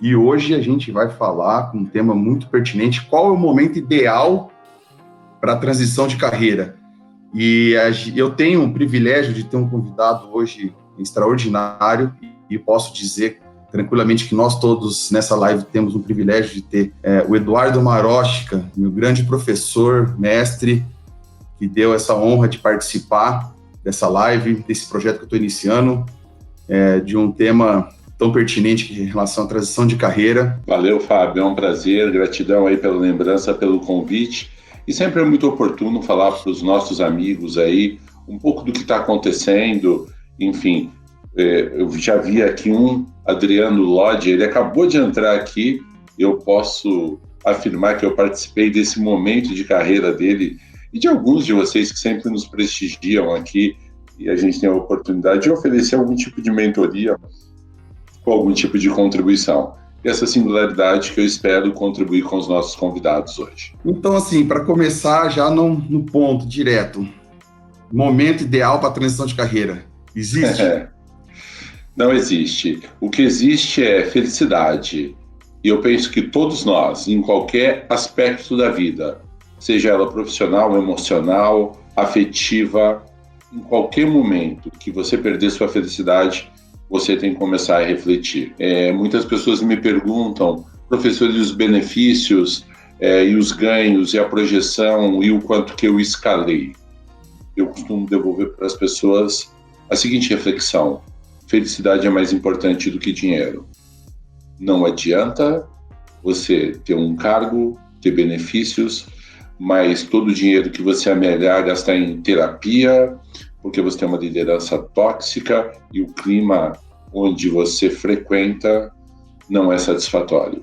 E hoje a gente vai falar com um tema muito pertinente: qual é o momento ideal para a transição de carreira? E eu tenho o privilégio de ter um convidado hoje extraordinário e posso dizer tranquilamente que nós todos nessa live temos um privilégio de ter o Eduardo Maróstica, meu grande professor, mestre, que deu essa honra de participar dessa live, desse projeto que eu estou iniciando, de um tema tão pertinente em relação à transição de carreira. Valeu, Fábio, é um prazer, gratidão aí pela lembrança, pelo convite, e sempre é muito oportuno falar para os nossos amigos aí um pouco do que está acontecendo, enfim, eu já vi aqui Adriano Lodi, ele acabou de entrar aqui, eu posso afirmar que eu participei desse momento de carreira dele e de alguns de vocês que sempre nos prestigiam aqui, e a gente tem a oportunidade de oferecer algum tipo de mentoria com algum tipo de contribuição. E essa singularidade que eu espero contribuir com os nossos convidados hoje. Então, assim, para começar já no ponto direto, momento ideal para a transição de carreira, existe? Não existe. O que existe é felicidade. E eu penso que todos nós, em qualquer aspecto da vida, seja ela profissional, emocional, afetiva, em qualquer momento que você perder sua felicidade, você tem que começar a refletir. Muitas pessoas me perguntam, professor, e os benefícios, e os ganhos, e a projeção, e o quanto que eu escalei. Eu costumo devolver para as pessoas a seguinte reflexão: felicidade é mais importante do que dinheiro. Não adianta você ter um cargo, ter benefícios, mas todo o dinheiro que você amelhar gastar em terapia, porque você tem uma liderança tóxica e o clima onde você frequenta não é satisfatório.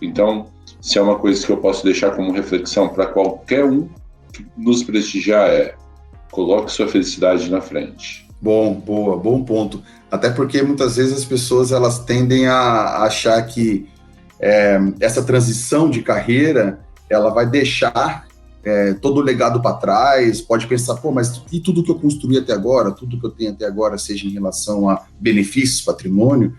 Então, se é uma coisa que eu posso deixar como reflexão para qualquer um que nos prestigiar coloque sua felicidade na frente. Bom ponto. Até porque muitas vezes as pessoas elas tendem a achar que essa transição de carreira ela vai deixar todo o legado para trás, pode pensar, mas e tudo que eu construí até agora, tudo que eu tenho até agora, seja em relação a benefícios, patrimônio,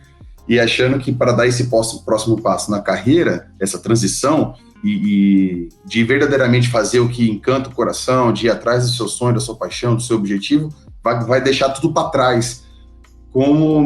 e achando que para dar esse próximo passo na carreira, essa transição, e de verdadeiramente fazer o que encanta o coração, de ir atrás do seu sonho, da sua paixão, do seu objetivo, vai deixar tudo para trás.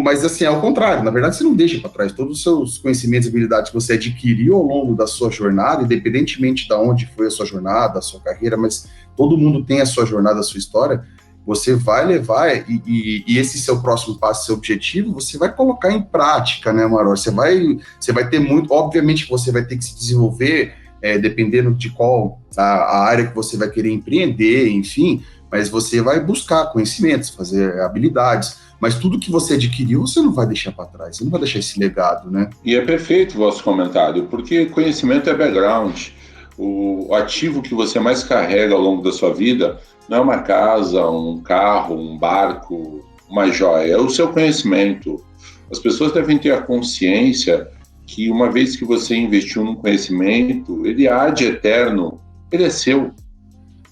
Mas assim, ao contrário, na verdade você não deixa para trás todos os seus conhecimentos e habilidades que você adquiriu ao longo da sua jornada, independentemente de onde foi a sua jornada, a sua carreira, mas todo mundo tem a sua jornada, a sua história, você vai levar e esse seu próximo passo, seu objetivo, você vai colocar em prática, né, Maror? Você vai ter muito, obviamente que você vai ter que se desenvolver, dependendo de qual a área que você vai querer empreender, enfim, mas você vai buscar conhecimentos, fazer habilidades, mas tudo que você adquiriu, você não vai deixar para trás, você não vai deixar esse legado, né? E é perfeito o vosso comentário, porque conhecimento é background. O ativo que você mais carrega ao longo da sua vida não é uma casa, um carro, um barco, uma joia, é o seu conhecimento. As pessoas devem ter a consciência que uma vez que você investiu num conhecimento, ele há de eterno, ele é seu.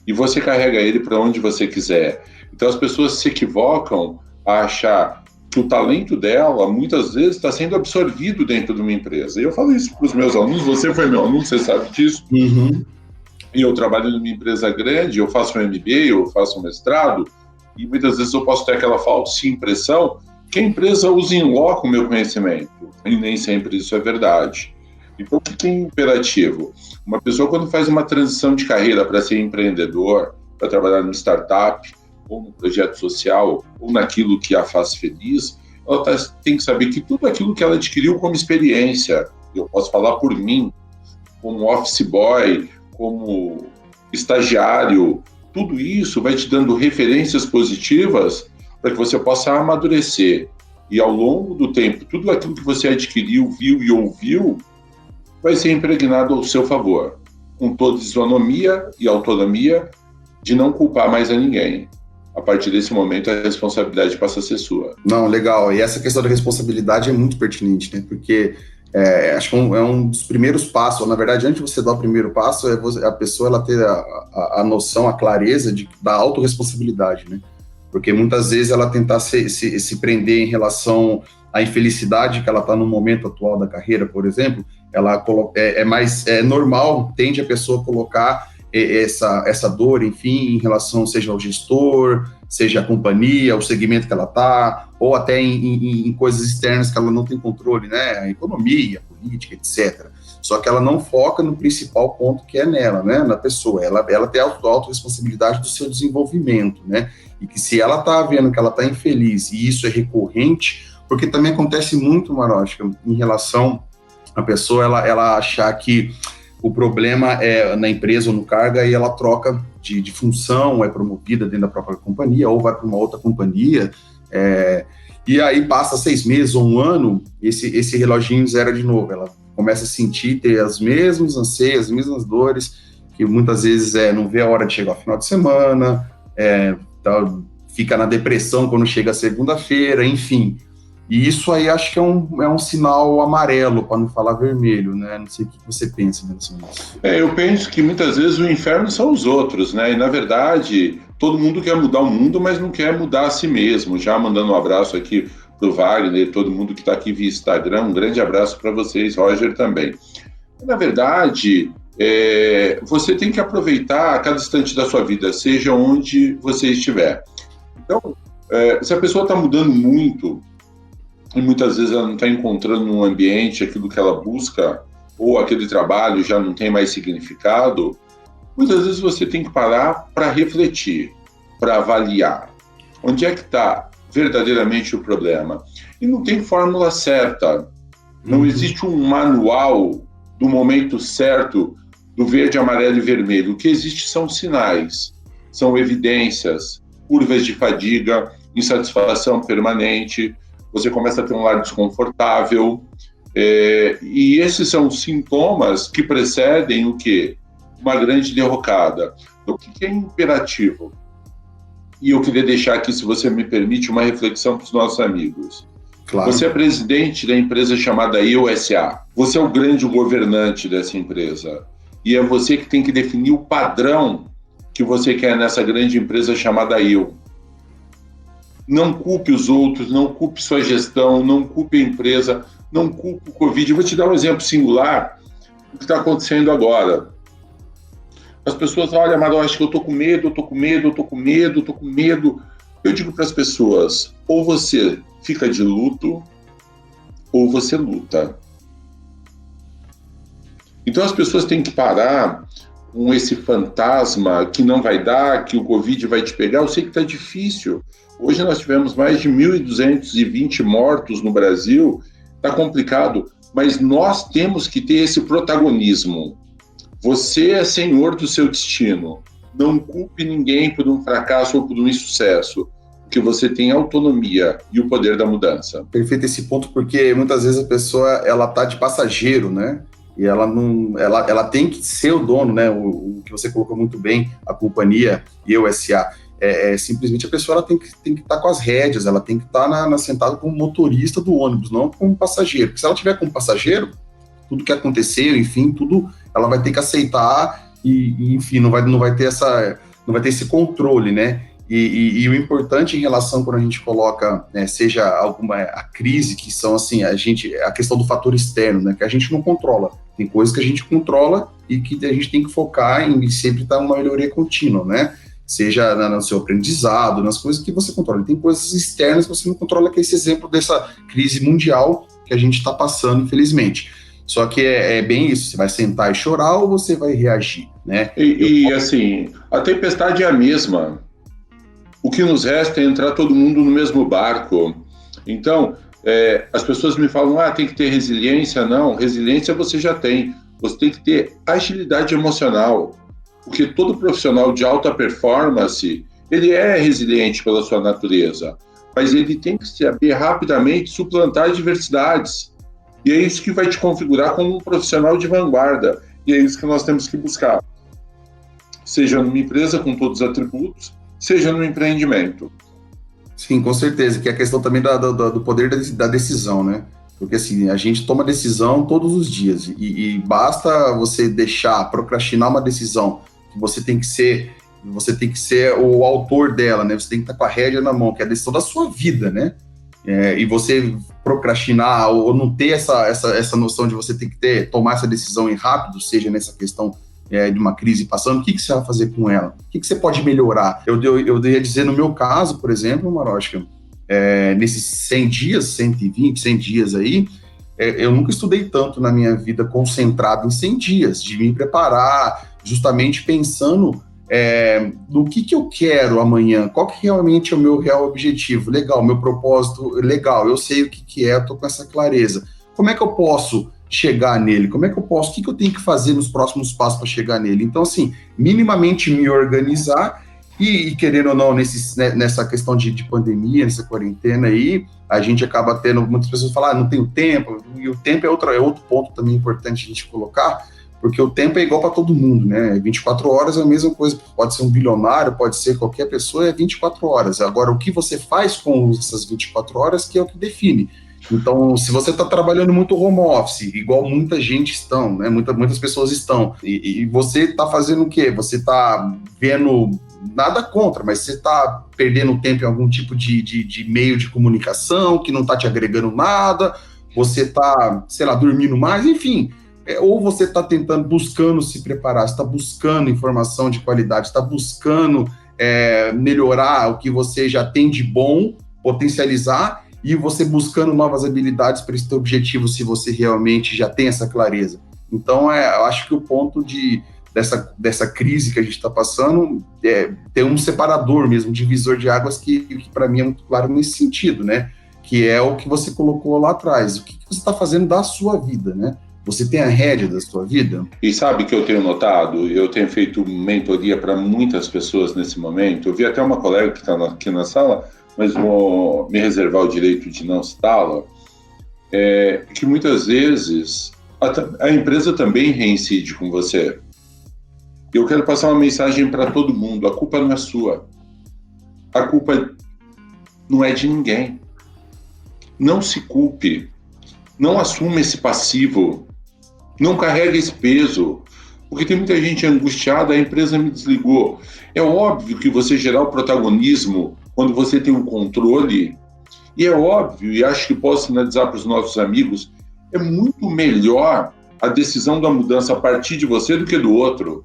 E você carrega ele para onde você quiser. Então as pessoas se equivocam a achar que o talento dela, muitas vezes, está sendo absorvido dentro de uma empresa. E eu falo isso para os meus alunos, você foi meu aluno, você sabe disso. Uhum. E eu trabalho numa empresa grande, eu faço um MBA, eu faço um mestrado, e muitas vezes eu posso ter aquela falsa impressão que a empresa usa em loco o meu conhecimento. E nem sempre isso é verdade. Então, o que é imperativo? Uma pessoa, quando faz uma transição de carreira para ser empreendedor, para trabalhar numa startup, ou no projeto social, ou naquilo que a faz feliz, ela tem que saber que tudo aquilo que ela adquiriu como experiência, eu posso falar por mim, como office boy, como estagiário, tudo isso vai te dando referências positivas para que você possa amadurecer. E ao longo do tempo, tudo aquilo que você adquiriu, viu e ouviu, vai ser impregnado ao seu favor, com toda isonomia e autonomia de não culpar mais a ninguém. A partir desse momento, a responsabilidade passa a ser sua. Não, legal. E essa questão da responsabilidade é muito pertinente, né? Porque acho que é um dos primeiros passos, ou, na verdade, antes de você dar o primeiro passo, a pessoa ela ter a noção, a clareza da autorresponsabilidade, né? Porque muitas vezes ela tentar se prender em relação à infelicidade que ela está no momento atual da carreira, por exemplo, ela é normal, tende a pessoa colocar essa dor, enfim, em relação seja ao gestor, seja a companhia, o segmento que ela está, ou até em coisas externas que ela não tem controle, né? A economia, a política, etc. Só que ela não foca no principal ponto que é nela, né? Na pessoa. Ela tem a autorresponsabilidade do seu desenvolvimento, né? E que se ela está vendo que ela está infeliz e isso é recorrente, porque também acontece muito, Marótica, em relação à pessoa ela achar que o problema é na empresa ou no cargo, e ela troca de função, é promovida dentro da própria companhia, ou vai para uma outra companhia, e aí passa 6 meses ou um ano, esse reloginho zera de novo, ela começa a sentir, ter as mesmas anseios, as mesmas dores, que muitas vezes não vê a hora de chegar ao final de semana, fica na depressão quando chega a segunda-feira, enfim. E isso aí acho que é um sinal amarelo, para não falar vermelho, né? Não sei o que você pensa em relação a isso. Eu penso que muitas vezes o inferno são os outros, né? E na verdade, todo mundo quer mudar o mundo, mas não quer mudar a si mesmo. Já mandando um abraço aqui pro Wagner, todo mundo que está aqui via Instagram, um grande abraço para vocês, Roger também. Na verdade, você tem que aproveitar a cada instante da sua vida, seja onde você estiver. Então, se a pessoa está mudando muito, e muitas vezes ela não está encontrando no ambiente aquilo que ela busca, ou aquele trabalho já não tem mais significado, muitas vezes você tem que parar para refletir, para avaliar. Onde é que está verdadeiramente o problema? E não tem fórmula certa. Não existe um manual do momento certo do verde, amarelo e vermelho. O que existe são sinais, são evidências, curvas de fadiga, insatisfação permanente, você começa a ter um lar desconfortável, e esses são sintomas que precedem o quê? Uma grande derrocada. Então, o que é imperativo? E eu queria deixar aqui, se você me permite, uma reflexão para os nossos amigos. Claro. Você é presidente da empresa chamada EUSA. Você é o grande governante dessa empresa. E é você que tem que definir o padrão que você quer nessa grande empresa chamada Eu. Não culpe os outros, não culpe sua gestão, não culpe a empresa, não culpe o Covid. Eu vou te dar um exemplo singular do que está acontecendo agora. As pessoas falam, olha, Amaral, acho que eu estou com medo, eu estou com medo, eu estou com medo, eu estou com medo. Eu digo para as pessoas, ou você fica de luto, ou você luta. Então as pessoas têm que parar com esse fantasma que não vai dar, que o Covid vai te pegar. Eu sei que está difícil. Hoje nós tivemos mais de 1.220 mortos no Brasil, está complicado, mas nós temos que ter esse protagonismo. Você é senhor do seu destino. Não culpe ninguém por um fracasso ou por um insucesso, porque você tem autonomia e o poder da mudança. Perfeito esse ponto, porque muitas vezes a pessoa ela tá de passageiro, né? E ela tem que ser o dono, né? O que você colocou muito bem, a companhia EUSA. Simplesmente a pessoa ela tem que estar com as rédeas, ela tem que estar sentada como motorista do ônibus, não como passageiro. Porque se ela tiver como passageiro, tudo que aconteceu, enfim, tudo ela vai ter que aceitar e enfim, não vai ter esse controle, né? E o importante em relação quando a gente coloca, né, seja a crise, que são assim, a questão do fator externo, né, que a gente não controla. Tem coisas que a gente controla e que a gente tem que focar em sempre estar uma melhoria contínua, né? Seja no seu aprendizado, nas coisas que você controla. Tem coisas externas que você não controla, que é esse exemplo dessa crise mundial que a gente está passando, infelizmente. Só que é bem isso, você vai sentar e chorar ou você vai reagir, né? Assim, a tempestade é a mesma. O que nos resta é entrar todo mundo no mesmo barco. Então, as pessoas me falam, tem que ter resiliência. Não, resiliência você já tem. Você tem que ter agilidade emocional. Porque todo profissional de alta performance, ele é resiliente pela sua natureza. Mas ele tem que saber rapidamente suplantar adversidades. E é isso que vai te configurar como um profissional de vanguarda. E é isso que nós temos que buscar. Seja numa empresa com todos os atributos, seja no empreendimento. Sim, com certeza, que é a questão também do poder da decisão, né? Porque assim, a gente toma decisão todos os dias e basta você procrastinar uma decisão que você tem que ser você tem que ser o autor dela, né? Você tem que estar com a rédea na mão, que é a decisão da sua vida, né? E você procrastinar ou não ter essa noção de você ter que tomar essa decisão rápido, seja nessa questão de uma crise passando, o que você vai fazer com ela? O que você pode melhorar? Eu ia dizer, no meu caso, por exemplo, Marochka, nesses 100 dias, 120, 100 dias aí, eu nunca estudei tanto na minha vida concentrado em 100 dias, de me preparar, justamente pensando no que eu quero amanhã, qual que realmente é o meu real objetivo. Legal, meu propósito, legal, eu sei o que eu tô com essa clareza. Como é que eu posso chegar nele? Como é que eu posso, o que eu tenho que fazer nos próximos passos para chegar nele? Então, assim, minimamente me organizar e querendo ou não, nessa questão de pandemia, nessa quarentena aí, a gente acaba tendo, muitas pessoas falam, não tenho tempo, e o tempo é outro ponto também importante a gente colocar, porque o tempo é igual para todo mundo, né? 24 horas é a mesma coisa, pode ser um bilionário, pode ser qualquer pessoa, é 24 horas. Agora, o que você faz com essas 24 horas que é o que define. Então, se você está trabalhando muito home office, igual muita gente estão, né? Muitas pessoas estão, e você está fazendo o quê? Você está vendo, nada contra, mas você está perdendo tempo em algum tipo de meio de comunicação que não está te agregando nada, você está, sei lá, dormindo mais, enfim... ou você está buscando se preparar, está buscando informação de qualidade, está buscando melhorar o que você já tem de bom, potencializar, e você buscando novas habilidades para esse teu objetivo, se você realmente já tem essa clareza. Então, eu acho que o ponto dessa crise que a gente está passando tem um separador mesmo, um divisor de águas que para mim é muito claro nesse sentido, né? Que é o que você colocou lá atrás, o que você está fazendo da sua vida, né? Você tem a rédea da sua vida? E sabe o que eu tenho notado? Eu tenho feito mentoria para muitas pessoas nesse momento. Eu vi até uma colega que está aqui na sala, mas vou me reservar o direito de não citá-la, que muitas vezes a empresa também reincide com você. Eu quero passar uma mensagem para todo mundo. A culpa não é sua. A culpa não é de ninguém. Não se culpe. Não assuma esse passivo. Não carrega esse peso, porque tem muita gente angustiada, a empresa me desligou. É óbvio que você gerar o protagonismo quando você tem um controle, e é óbvio, e acho que posso sinalizar para os nossos amigos, é muito melhor a decisão da mudança a partir de você do que do outro.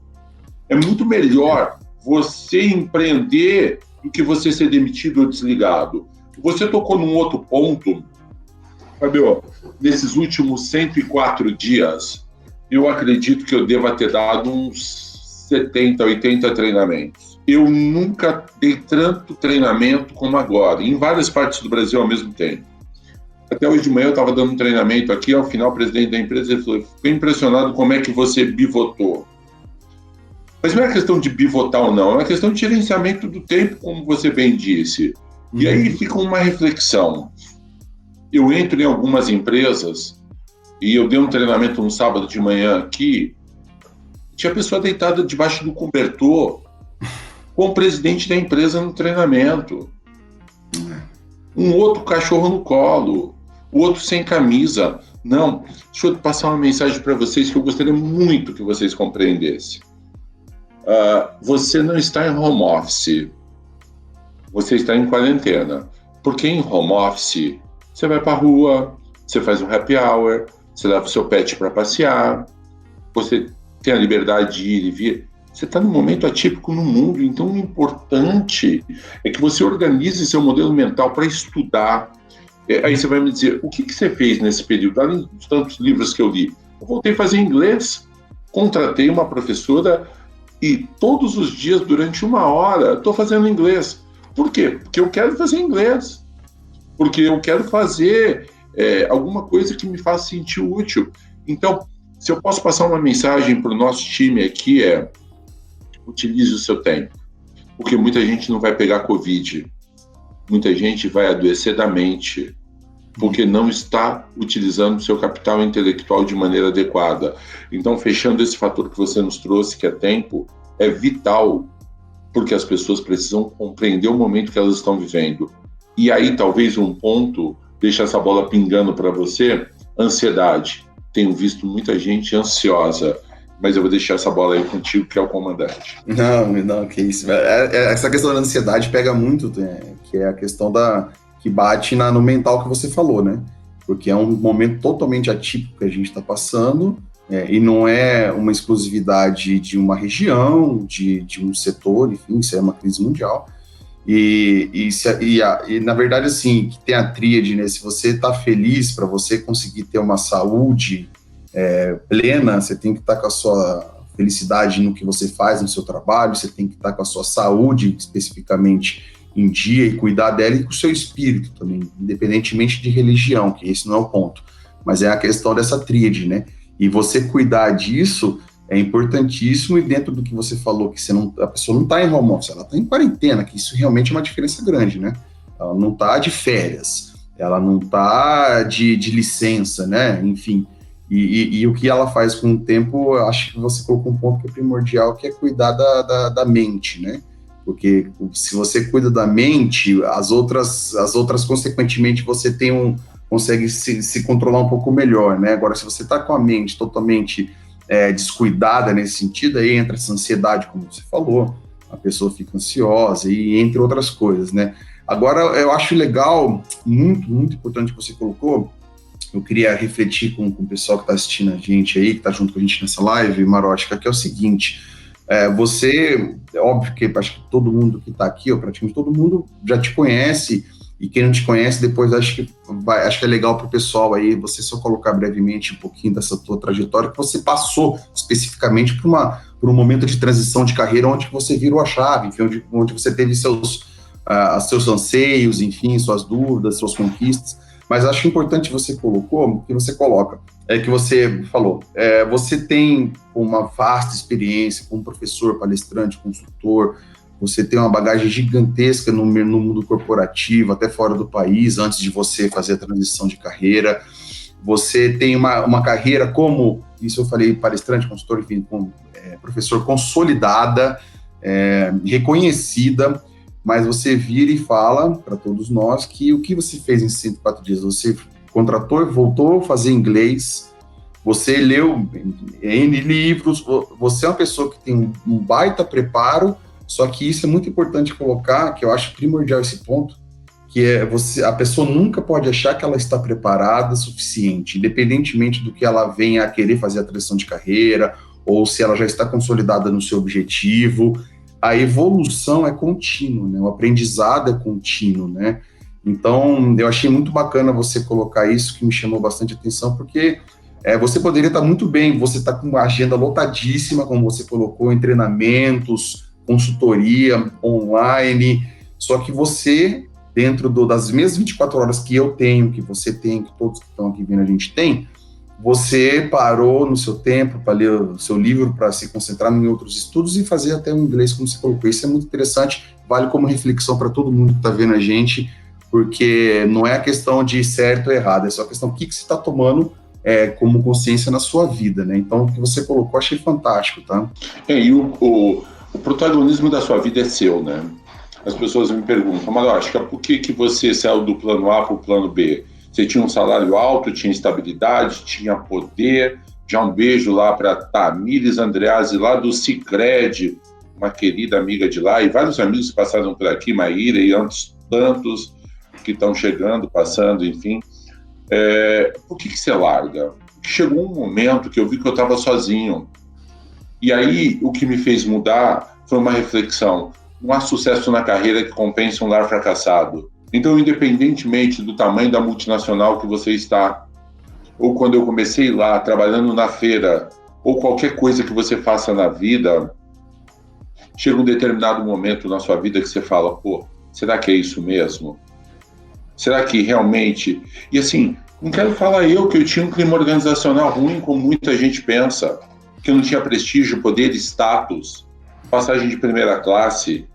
É muito melhor você empreender do que você ser demitido ou desligado. Você tocou num outro ponto, Fabio, nesses últimos 104 dias, eu acredito que eu deva ter dado uns 70, 80 treinamentos. Eu nunca dei tanto treinamento como agora, em várias partes do Brasil ao mesmo tempo. Até hoje de manhã eu estava dando um treinamento aqui, ao final o presidente da empresa falou, fiquei impressionado como é que você pivotou. Mas não é questão de pivotar ou não, é uma questão de gerenciamento do tempo, como você bem disse. E aí fica uma reflexão. Eu entro em algumas empresas e eu dei um treinamento no sábado de manhã aqui, tinha a pessoa deitada debaixo do cobertor com o presidente da empresa no treinamento. Um outro cachorro no colo, o outro sem camisa. Não, deixa eu passar uma mensagem para vocês que eu gostaria muito que vocês compreendessem. Você não está em home office, você está em quarentena. Porque em home office, você vai para a rua, você faz um happy hour, você leva o seu pet para passear, você tem a liberdade de ir e vir. Você está num momento atípico no mundo, então o importante é que você organize seu modelo mental para estudar. Aí você vai me dizer, o que você fez nesse período? Além de tantos livros que eu li, eu voltei a fazer inglês, contratei uma professora e todos os dias, durante 1 hora, estou fazendo inglês. Por quê? Porque eu quero fazer inglês. Porque eu quero fazer alguma coisa que me faça sentir útil. Então, se eu posso passar uma mensagem para o nosso time aqui utilize o seu tempo. Porque muita gente não vai pegar Covid. Muita gente vai adoecer da mente. Porque não está utilizando o seu capital intelectual de maneira adequada. Então, fechando esse fator que você nos trouxe, que é tempo, é vital, porque as pessoas precisam compreender o momento que elas estão vivendo. E aí, talvez um ponto, deixa essa bola pingando para você, ansiedade. Tenho visto muita gente ansiosa. mas eu vou deixar essa bola aí contigo, que é o comandante. Não, que isso. Essa questão da ansiedade pega muito, né, que é a questão que bate no mental que você falou, né? Porque é um momento totalmente atípico que a gente está passando, e não é uma exclusividade de uma região, de um setor, enfim, isso é uma crise mundial. E na verdade, assim, que tem a tríade, né? Se você está feliz, para você conseguir ter uma saúde plena, você tem que estar com a sua felicidade no que você faz, no seu trabalho, você tem que estar com a sua saúde, especificamente, em dia, e cuidar dela, e com o seu espírito também, independentemente de religião, que esse não é o ponto, mas é a questão dessa tríade, né? E você cuidar disso é importantíssimo, e dentro do que você falou, que a pessoa não está em home office, ela está em quarentena, que isso realmente é uma diferença grande, né? Ela não está de férias, ela não está de licença, né? Enfim, e o que ela faz com o tempo, eu acho que você colocou um ponto que é primordial, que é cuidar da mente, né? Porque se você cuida da mente, as outras consequentemente, você consegue se controlar um pouco melhor, né? Agora, se você está com a mente totalmente descuidada nesse sentido, aí entra essa ansiedade, como você falou, a pessoa fica ansiosa, e entre outras coisas, né? Agora, eu acho legal, muito, muito importante que você colocou, eu queria refletir com o pessoal que está assistindo a gente aí, que está junto com a gente nessa live, Marótica, que é o seguinte: você, é óbvio que acho que todo mundo que está aqui, ou praticamente todo mundo, já te conhece, e quem não te conhece, depois acho que é legal para o pessoal aí, você só colocar brevemente um pouquinho dessa tua trajetória, que você passou especificamente por um momento de transição de carreira, onde você virou a chave, enfim, onde você teve seus anseios, enfim, suas dúvidas, suas conquistas. Mas acho importante que você falou, você tem uma vasta experiência como professor, palestrante, consultor, você tem uma bagagem gigantesca no mundo corporativo, até fora do país, antes de você fazer a transição de carreira. Você tem uma carreira como, isso eu falei, palestrante, consultor, enfim, professor consolidada, reconhecida, mas você vira e fala para todos nós que o que você fez em 104 dias, você contratou e voltou a fazer inglês, você leu N livros, você é uma pessoa que tem um baita preparo, só que isso é muito importante colocar, que eu acho primordial esse ponto, que a pessoa nunca pode achar que ela está preparada o suficiente, independentemente do que ela venha a querer fazer a transição de carreira, ou se ela já está consolidada no seu objetivo. A evolução é contínua, né? O aprendizado é contínuo, né? Então, eu achei muito bacana você colocar isso, que me chamou bastante atenção, porque você poderia estar muito bem, você está com uma agenda lotadíssima, como você colocou, em treinamentos, consultoria online, só que você, dentro das mesmas 24 horas que eu tenho, que você tem, que todos que estão aqui vendo a gente tem, você parou no seu tempo para ler o seu livro, para se concentrar em outros estudos e fazer até o inglês, como você colocou. Isso é muito interessante, vale como reflexão para todo mundo que está vendo a gente, porque não é a questão de certo ou errado, é só a questão do que você está tomando como consciência na sua vida, né? Então, o que você colocou, achei fantástico, tá? E o protagonismo da sua vida é seu, né? As pessoas me perguntam, Marótica, por que você saiu do plano A para o plano B? Você tinha um salário alto, tinha estabilidade, tinha poder. Já um beijo lá para Tamires Andreazzi, lá do Sicredi, uma querida amiga de lá, e vários amigos que passaram por aqui, Maíra e tantos que estão chegando, passando, enfim. Por que você larga? Chegou um momento que eu vi que eu estava sozinho. E aí, o que me fez mudar foi uma reflexão. Não há sucesso na carreira que compense um lar fracassado. Então, independentemente do tamanho da multinacional que você está, ou quando eu comecei lá, trabalhando na feira, ou qualquer coisa que você faça na vida, chega um determinado momento na sua vida que você fala, pô, será que é isso mesmo? Será que realmente... E assim, não quero falar que eu tinha um clima organizacional ruim, como muita gente pensa, que eu não tinha prestígio, poder, status, passagem de primeira classe,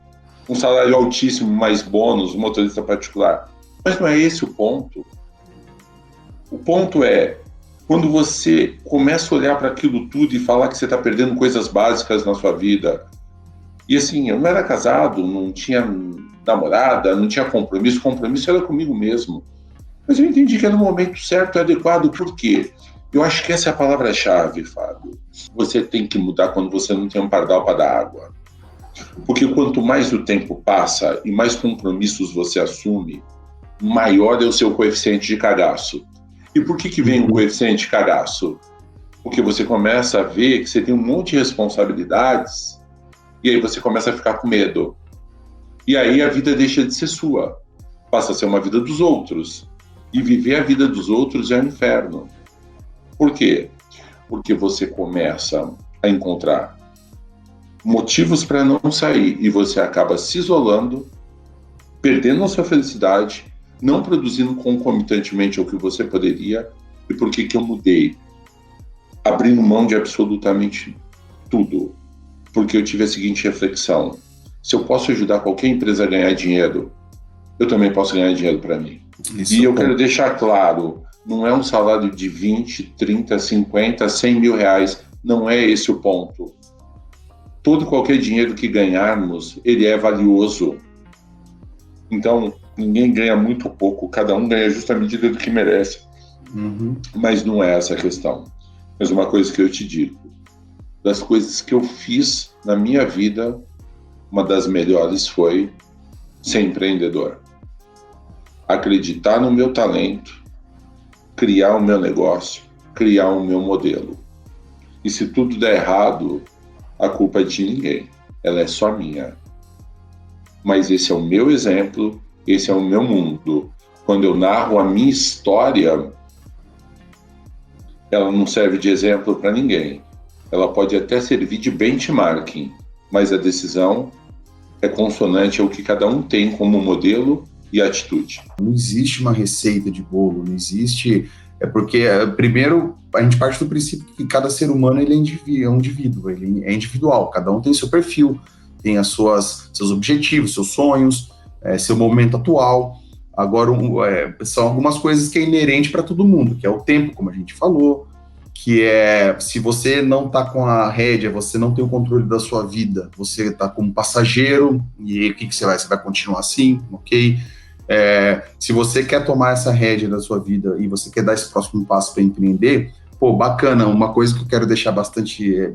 um salário altíssimo, mais bônus, motorista particular. Mas não é esse o ponto. O ponto é, quando você começa a olhar para aquilo tudo e falar que você está perdendo coisas básicas na sua vida. E assim, eu não era casado, não tinha namorada, não tinha compromisso era comigo mesmo. Mas eu entendi que era o momento certo e adequado, por quê? Eu acho que essa é a palavra-chave, Fábio. você tem que mudar quando você não tem um pardal para dar água. Porque quanto mais o tempo passa e mais compromissos você assume, maior é o seu coeficiente de cagaço. E por que vem o coeficiente de cagaço? Porque você começa a ver que você tem um monte de responsabilidades e aí você começa a ficar com medo. E aí a vida deixa de ser sua, passa a ser uma vida dos outros. E viver a vida dos outros é um inferno. Por quê? Porque você começa a encontrar motivos para não sair e você acaba se isolando, perdendo a sua felicidade, não produzindo concomitantemente ao que você poderia. E por que eu mudei? Abrindo mão de absolutamente tudo. Porque eu tive a seguinte reflexão: se eu posso ajudar qualquer empresa a ganhar dinheiro, eu também posso ganhar dinheiro para mim. E eu quero deixar claro, não é um salário de 20, 30, 50, 100 mil reais. Não é esse o ponto. Todo e qualquer dinheiro que ganharmos, ele é valioso. Então, ninguém ganha muito pouco, cada um ganha justa a medida do que merece. Mas não é essa a questão. Mas uma coisa que eu te digo, das coisas que eu fiz na minha vida, uma das melhores foi ser empreendedor. Acreditar no meu talento, criar o meu negócio, criar o meu modelo. E se tudo der errado, a culpa é de ninguém, ela é só minha. Mas esse é o meu exemplo, esse é o meu mundo. Quando eu narro a minha história, ela não serve de exemplo para ninguém. Ela pode até servir de benchmarking, mas a decisão é consonante ao que cada um tem como modelo e atitude. Não existe uma receita de bolo, não existe... É porque, primeiro, a gente parte do princípio que cada ser humano ele é um indivíduo, ele é individual, cada um tem seu perfil, tem seus objetivos, seus sonhos, seu momento atual. Agora, são algumas coisas que é inerente para todo mundo, que é o tempo, como a gente falou, que se você não está com a rédea, você não tem o controle da sua vida, você está como passageiro, e aí, o que você vai? Você vai continuar assim, ok? Se você quer tomar essa rédea da sua vida e você quer dar esse próximo passo para empreender, pô, bacana, uma coisa que eu quero deixar bastante,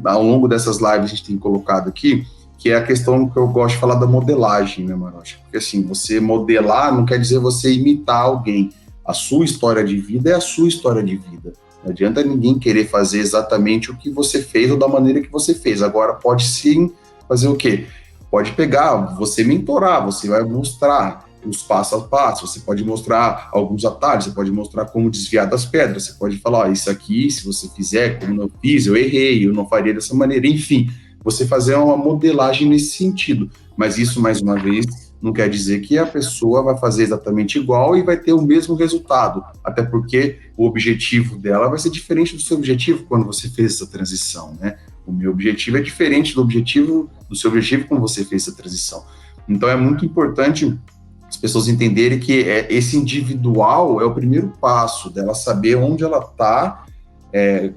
ao longo dessas lives a gente tem colocado aqui, que é a questão que eu gosto de falar da modelagem, né, Marocha? Porque assim, você modelar não quer dizer você imitar alguém. A sua história de vida é a sua história de vida. Não adianta ninguém querer fazer exatamente o que você fez ou da maneira que você fez. Agora, pode sim fazer o quê? Pode pegar, você mentorar, você vai mostrar os passo a passo, você pode mostrar alguns atalhos, você pode mostrar como desviar das pedras, você pode falar, isso aqui, se você fizer, como eu fiz, eu errei, eu não faria dessa maneira, enfim, você fazer uma modelagem nesse sentido. Mas isso, mais uma vez, não quer dizer que a pessoa vai fazer exatamente igual e vai ter o mesmo resultado, até porque o objetivo dela vai ser diferente do seu objetivo quando você fez essa transição, né? O meu objetivo é diferente do seu objetivo quando você fez essa transição. Então, é muito importante as pessoas entenderem que esse individual é o primeiro passo dela saber onde ela está,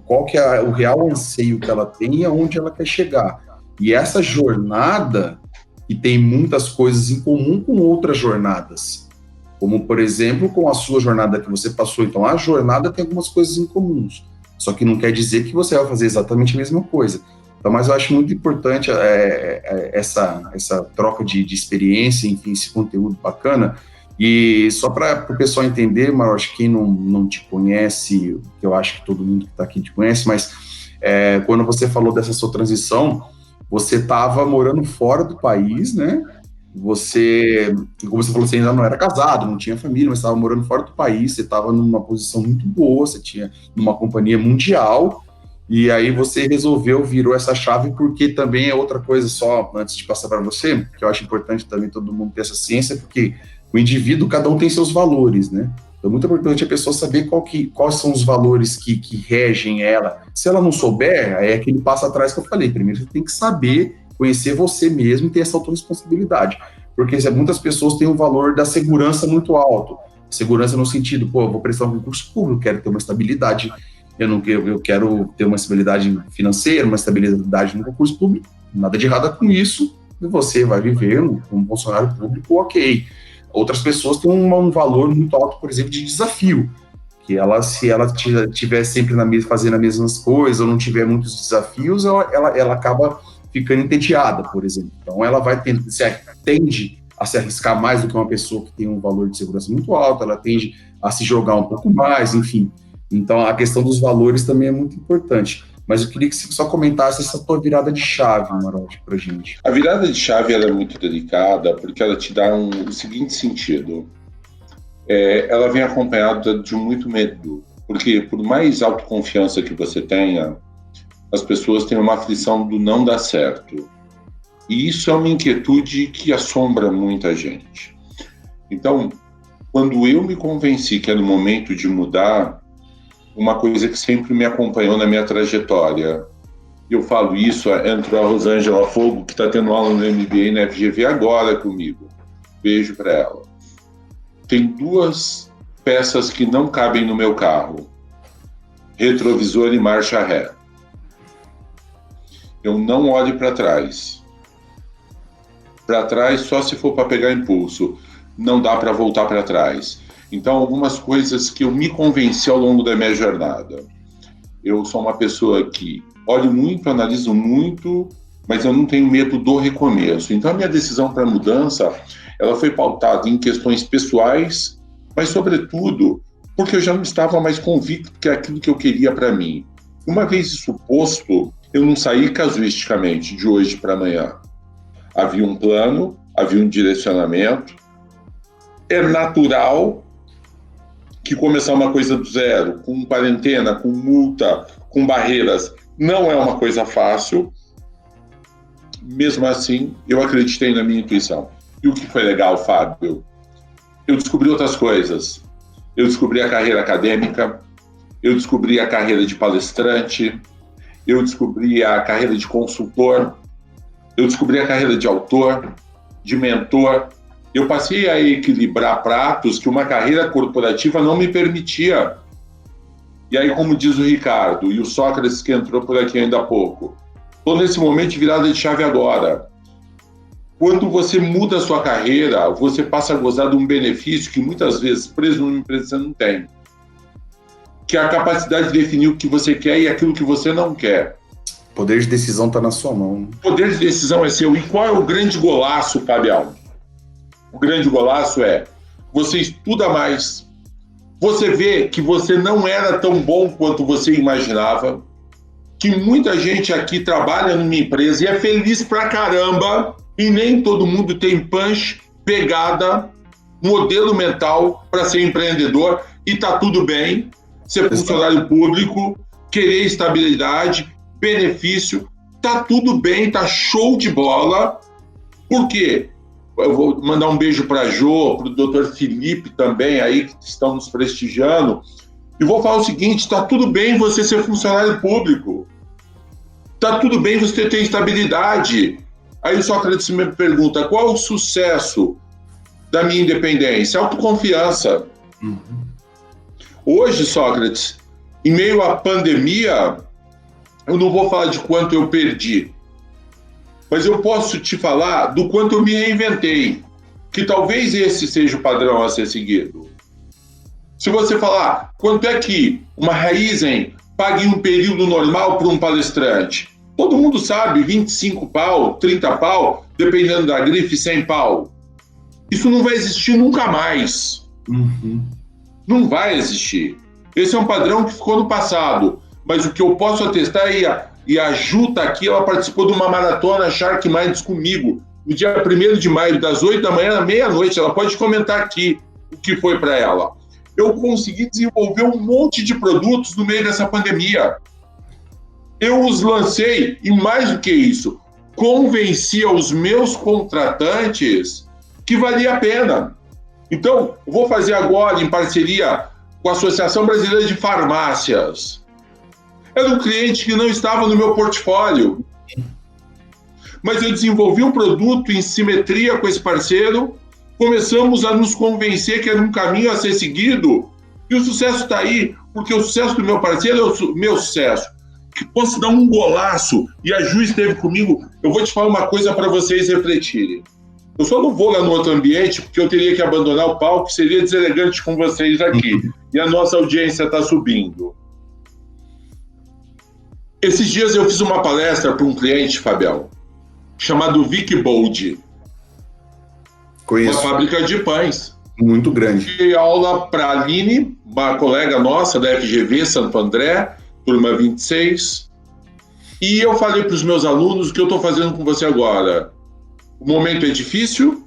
qual que é o real anseio que ela tem e aonde ela quer chegar. E essa jornada, que tem muitas coisas em comum com outras jornadas, como, por exemplo, com a sua jornada que você passou. Então, a jornada tem algumas coisas em comuns, só que não quer dizer que você vai fazer exatamente a mesma coisa. Então, mas eu acho muito importante essa troca de experiência, enfim, esse conteúdo bacana. E só para o pessoal entender, mas eu acho que quem não te conhece, que eu acho que todo mundo que está aqui te conhece, mas quando você falou dessa sua transição, você estava morando fora do país, né? Você, como você falou, você ainda não era casado, não tinha família, mas estava morando fora do país, você estava numa posição muito boa, você tinha numa companhia mundial. E aí você virou essa chave, porque também é outra coisa, só antes de passar para você, que eu acho importante também todo mundo ter essa ciência, porque o indivíduo, cada um tem seus valores, né? Então é muito importante a pessoa saber quais são os valores que regem ela. Se ela não souber, é aquele passo atrás que eu falei. Primeiro você tem que saber, conhecer você mesmo e ter essa autorresponsabilidade. Porque muitas pessoas têm um valor da segurança muito alto. Segurança no sentido, eu vou prestar um concurso público, quero ter uma estabilidade. Eu quero ter uma estabilidade financeira, uma estabilidade no concurso público, nada de errado com isso, e você vai viver como um funcionário público, ok. Outras pessoas têm um valor muito alto, por exemplo, de desafio, Que se ela estiver sempre fazendo as mesmas coisas, ou não tiver muitos desafios, ela acaba ficando entediada, por exemplo. Então, ela tende a se arriscar mais do que uma pessoa que tem um valor de segurança muito alto, ela tende a se jogar um pouco mais, enfim. Então, a questão dos valores também é muito importante. Mas eu queria que você só comentasse essa tua virada de chave, Marotti, pra gente. A virada de chave ela é muito delicada porque ela te dá o seguinte sentido. Ela vem acompanhada de muito medo, porque por mais autoconfiança que você tenha, as pessoas têm uma aflição do não dar certo. E isso é uma inquietude que assombra muita gente. Então, quando eu me convenci que era o momento de mudar, uma coisa que sempre me acompanhou na minha trajetória, eu falo isso, entrou a Rosângela Fogo, que está tendo aula no MBA na FGV agora comigo. Beijo para ela. Tem 2 peças que não cabem no meu carro: retrovisor e marcha ré. Eu não olho para trás. Para trás só se for para pegar impulso. Não dá para voltar para trás. Então, algumas coisas que eu me convenci ao longo da minha jornada. Eu sou uma pessoa que olho muito, analiso muito, mas eu não tenho medo do recomeço. Então, a minha decisão para a mudança, ela foi pautada em questões pessoais, mas, sobretudo, porque eu já não estava mais convicto que é aquilo que eu queria para mim. Uma vez isso posto, eu não saí casuisticamente de hoje para amanhã. Havia um plano, havia um direcionamento. É natural que começar uma coisa do zero, com quarentena, com multa, com barreiras, não é uma coisa fácil. Mesmo assim, eu acreditei na minha intuição. E o que foi legal, Fábio? Eu descobri outras coisas. Eu descobri a carreira acadêmica, eu descobri a carreira de palestrante, eu descobri a carreira de consultor, eu descobri a carreira de autor, de mentor. Eu passei a equilibrar pratos que uma carreira corporativa não me permitia. E aí, como diz o Ricardo, e o Sócrates que entrou por aqui ainda há pouco, estou nesse momento de virada de chave agora. Quando você muda a sua carreira, você passa a gozar de um benefício que muitas vezes, preso numa empresa, você não tem. Que é a capacidade de definir o que você quer e aquilo que você não quer. O poder de decisão está na sua mão. O poder de decisão é seu. E qual é o grande golaço, Fabião? O grande golaço é, você estuda mais, você vê que você não era tão bom quanto você imaginava, que muita gente aqui trabalha numa empresa e é feliz pra caramba, e nem todo mundo tem punch, pegada, modelo mental para ser empreendedor, e tá tudo bem, ser funcionário público, querer estabilidade, benefício, tá tudo bem, tá show de bola. Por quê? Eu vou mandar um beijo para a Jo, para o Dr. Felipe também, aí que estão nos prestigiando. E vou falar o seguinte, está tudo bem você ser funcionário público. Está tudo bem você ter estabilidade. Aí o Sócrates me pergunta, qual é o sucesso da minha independência? Autoconfiança. Hoje, Sócrates, em meio à pandemia, eu não vou falar de quanto eu perdi, mas eu posso te falar do quanto eu me reinventei, que talvez esse seja o padrão a ser seguido. Se você falar quanto é que uma Raizen paga em um período normal para um palestrante, todo mundo sabe, 25 pau, 30 pau, dependendo da grife, 100 pau. Isso não vai existir nunca mais. Não vai existir. Esse é um padrão que ficou no passado, mas o que eu posso atestar é e a Ju tá aqui, ela participou de uma maratona Shark Minds comigo, no dia 1º de maio, das 8 da manhã à meia-noite. Ela pode comentar aqui o que foi para ela. Eu consegui desenvolver um monte de produtos no meio dessa pandemia. Eu os lancei e, mais do que isso, convenci aos meus contratantes que valia a pena. Então, eu vou fazer agora, em parceria com a Associação Brasileira de Farmácias. Era um cliente que não estava no meu portfólio, mas eu desenvolvi um produto em simetria com esse parceiro, começamos a nos convencer que era um caminho a ser seguido, e o sucesso está aí, porque o sucesso do meu parceiro é o meu sucesso. Que posso dar um golaço, e a Ju esteve comigo, eu vou te falar uma coisa para vocês refletirem. Eu só não vou lá no outro ambiente porque eu teria que abandonar o palco, seria deselegante com vocês aqui. E a nossa audiência está subindo. Esses dias eu fiz uma palestra para um cliente, Fabião, chamado Vic Bold. Conheço. Uma fábrica de pães. Muito grande. Dei aula para a Aline, uma colega nossa da FGV Santo André, turma 26. E eu falei para os meus alunos o que eu estou fazendo com você agora. O momento é difícil,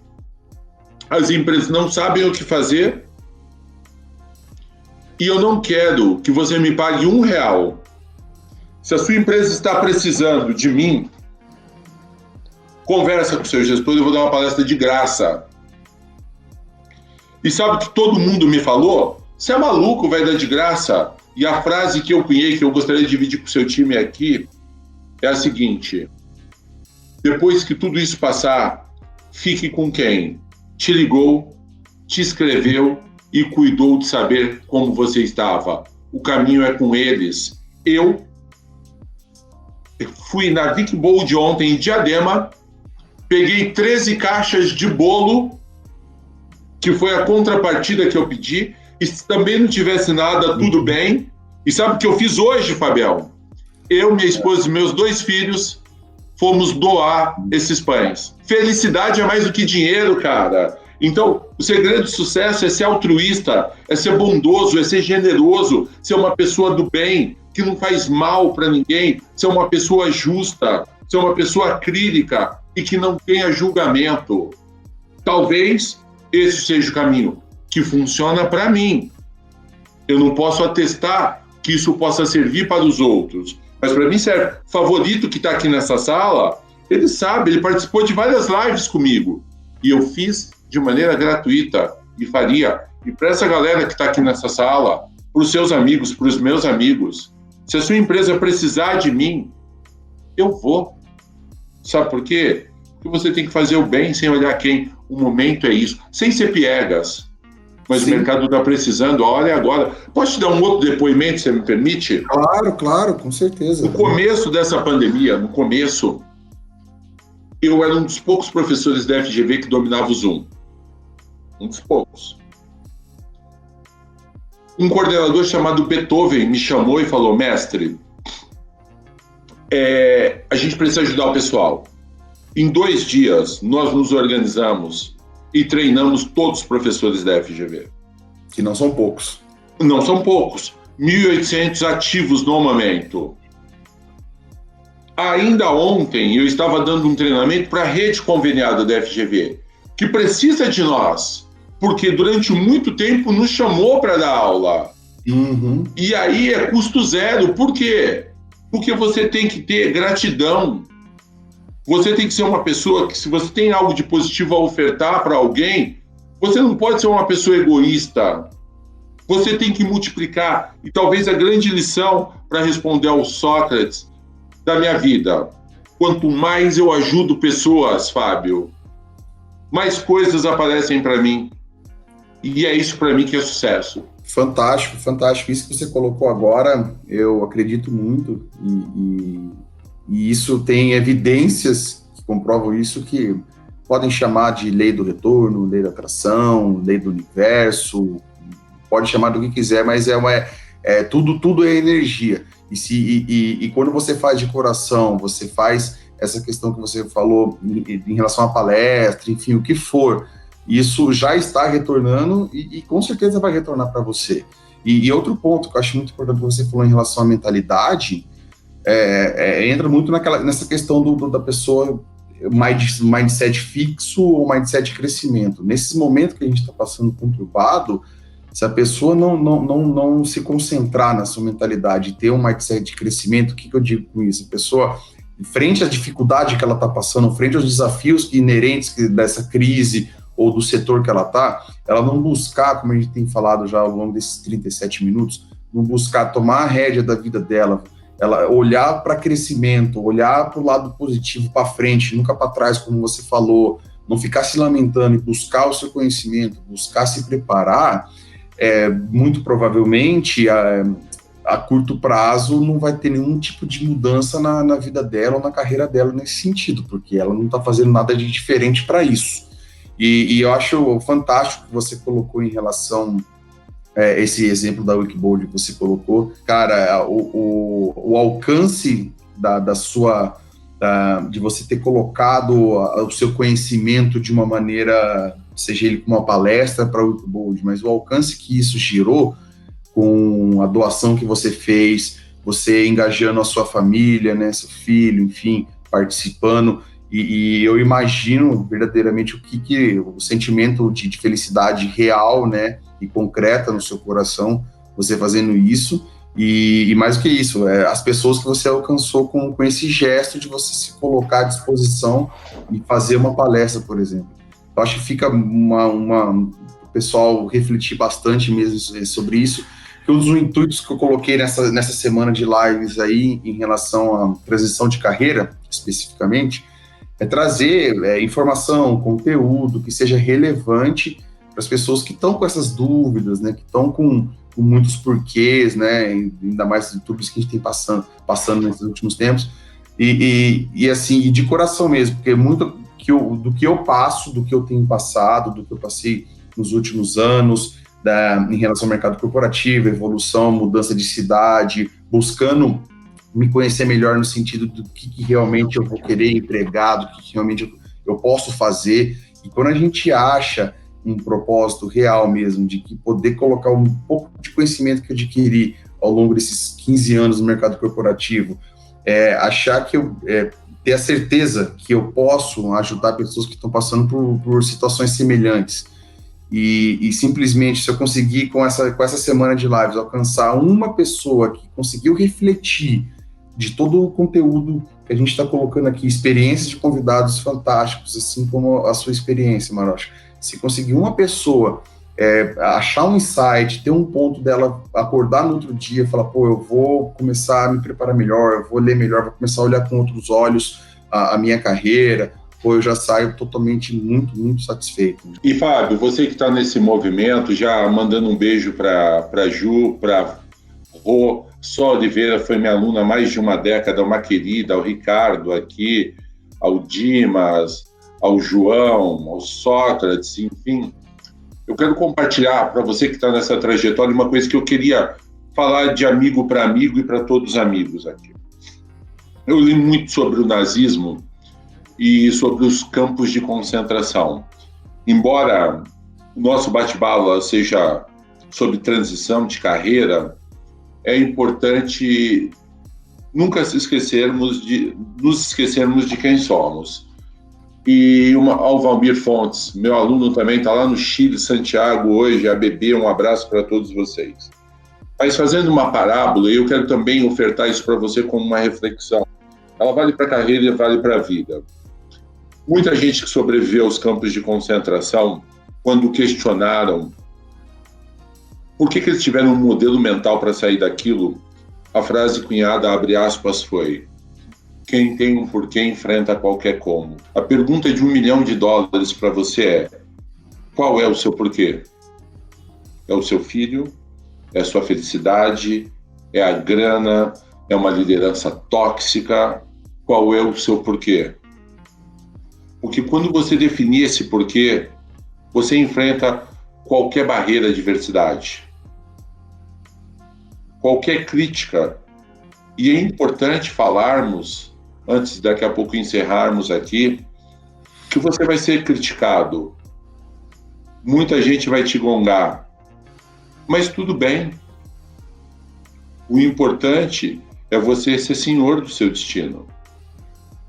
as empresas não sabem o que fazer, e eu não quero que você me pague R$1. Se a sua empresa está precisando de mim, conversa com o seu gestor, eu vou dar uma palestra de graça. E sabe o que todo mundo me falou? Você é maluco, vai dar de graça? E a frase que eu cunhei, que eu gostaria de dividir com o seu time aqui, é a seguinte: depois que tudo isso passar, fique com quem te ligou, te escreveu e cuidou de saber como você estava. O caminho é com eles. Eu fui na Vic Bold ontem em Diadema, peguei 13 caixas de bolo, que foi a contrapartida que eu pedi, e se também não tivesse nada, tudo bem. E sabe o que eu fiz hoje, Fabião? Eu, minha esposa e meus 2 filhos fomos doar esses pães. Felicidade é mais do que dinheiro, cara. Então, o segredo do sucesso é ser altruísta, é ser bondoso, é ser generoso, ser uma pessoa do bem, que não faz mal para ninguém, ser uma pessoa justa, ser uma pessoa acrílica e que não tenha julgamento. Talvez esse seja o caminho que funciona para mim. Eu não posso atestar que isso possa servir para os outros, mas para mim serve. O favorito que está aqui nessa sala, ele sabe, ele participou de várias lives comigo e eu fiz de maneira gratuita e faria. E para essa galera que está aqui nessa sala, para os seus amigos, para os meus amigos, se a sua empresa precisar de mim, eu vou. Sabe por quê? Porque você tem que fazer o bem sem olhar quem. O momento é isso, sem ser piegas. Mas sim, o mercado está precisando, a hora é agora. Posso te dar um outro depoimento, se você me permite? Claro, claro, com certeza. No começo dessa pandemia, eu era um dos poucos professores da FGV que dominava o Zoom. Um dos poucos. Um coordenador chamado Beethoven me chamou e falou: mestre, a gente precisa ajudar o pessoal. Em 2 dias, nós nos organizamos e treinamos todos os professores da FGV. Que não são poucos. Não são poucos. 1.800 ativos no momento. Ainda ontem, eu estava dando um treinamento para a rede conveniada da FGV, que precisa de nós, porque durante muito tempo nos chamou para dar aula. Uhum. E aí é custo zero. Por quê? Porque você tem que ter gratidão. Você tem que ser uma pessoa que, se você tem algo de positivo a ofertar para alguém, você não pode ser uma pessoa egoísta. Você tem que multiplicar. E talvez a grande lição para responder ao Sócrates da minha vida: quanto mais eu ajudo pessoas, Fábio, mais coisas aparecem para mim. E é isso para mim que é sucesso. Fantástico, fantástico. Isso que você colocou agora, eu acredito muito, e isso tem evidências que comprovam isso, que podem chamar de lei do retorno, lei da atração, lei do universo, pode chamar do que quiser, mas tudo é energia. E quando você faz de coração, você faz essa questão que você falou em relação à palestra, enfim, o que for, isso já está retornando e com certeza vai retornar para você. E outro ponto que eu acho muito importante que você falou em relação à mentalidade, entra muito nessa questão da pessoa, mindset fixo ou mindset de crescimento. Nesses momentos que a gente está passando conturbado, se a pessoa não se concentrar na sua mentalidade e ter um mindset de crescimento, o que eu digo com isso? A pessoa, frente à dificuldade que ela está passando, frente aos desafios inerentes dessa crise ou do setor que ela está, ela não buscar, como a gente tem falado já ao longo desses 37 minutos, não buscar tomar a rédea da vida dela, ela olhar para crescimento, olhar para o lado positivo, para frente, nunca para trás, como você falou, não ficar se lamentando e buscar o seu conhecimento, buscar se preparar, muito provavelmente a curto prazo não vai ter nenhum tipo de mudança na vida dela ou na carreira dela nesse sentido, porque ela não está fazendo nada de diferente para isso. E eu acho fantástico que você colocou em relação esse exemplo da Wikibold que você colocou. Cara, o alcance da sua... de você ter colocado o seu conhecimento de uma maneira, seja ele com uma palestra para o Wikibold, mas o alcance que isso gerou com a doação que você fez, você engajando a sua família, né, seu filho, enfim, participando, e eu imagino verdadeiramente o sentimento de felicidade real, né, e concreta no seu coração, você fazendo isso, e mais do que isso, as pessoas que você alcançou com esse gesto de você se colocar à disposição e fazer uma palestra, por exemplo. Eu acho que fica o pessoal refletir bastante mesmo sobre isso, que um dos intuitos que eu coloquei nessa semana de lives aí, em relação à transição de carreira, especificamente, é trazer informação, conteúdo que seja relevante para as pessoas que estão com essas dúvidas, né, que estão com muitos porquês, né, ainda mais tudo isso que a gente tem passando nesses últimos tempos, e assim, de coração mesmo, porque muito do que eu passo, do que eu tenho passado, do que eu passei nos últimos anos, em relação ao mercado corporativo, evolução, mudança de cidade, buscando me conhecer melhor no sentido do que realmente eu vou querer empregar, do que realmente eu posso fazer, e quando a gente acha um propósito real mesmo, de que poder colocar um pouco de conhecimento que eu adquiri ao longo desses 15 anos no mercado corporativo, achar que ter a certeza que eu posso ajudar pessoas que estão passando por situações semelhantes, e simplesmente, se eu conseguir com essa semana de lives alcançar uma pessoa que conseguiu refletir de todo o conteúdo que a gente está colocando aqui, experiências de convidados fantásticos, assim como a sua experiência, Marocha. Se conseguir uma pessoa achar um insight, ter um ponto dela acordar no outro dia, falar, pô, eu vou começar a me preparar melhor, eu vou ler melhor, vou começar a olhar com outros olhos a minha carreira, pô, eu já saio totalmente muito, muito satisfeito. E, Fábio, você que está nesse movimento, já mandando um beijo para Ju, para Rô, Só Oliveira foi minha aluna há mais de uma década, uma querida, ao Ricardo aqui, ao Dimas, ao João, ao Sócrates, enfim. Eu quero compartilhar para você que está nessa trajetória uma coisa que eu queria falar de amigo para amigo e para todos os amigos aqui. Eu li muito sobre o nazismo e sobre os campos de concentração. Embora o nosso bate-bola seja sobre transição de carreira, é importante nunca nos esquecermos de quem somos. E ao Valmir Fontes, meu aluno também, está lá no Chile, Santiago, hoje, a bebê, um abraço para todos vocês. Mas fazendo uma parábola, eu quero também ofertar isso para você como uma reflexão. Ela vale para a carreira e vale para a vida. Muita gente que sobreviveu aos campos de concentração, quando questionaram por que eles tiveram um modelo mental para sair daquilo, a frase cunhada, abre aspas, foi: quem tem um porquê enfrenta qualquer como. A pergunta de $1 milhão para você é: qual é o seu porquê? É o seu filho? É a sua felicidade? É a grana? É uma liderança tóxica? Qual é o seu porquê? Porque quando você definir esse porquê, você enfrenta qualquer barreira à diversidade, qualquer crítica. E é importante falarmos, antes de daqui a pouco encerrarmos aqui, que você vai ser criticado. Muita gente vai te gongar. Mas tudo bem. O importante é você ser senhor do seu destino.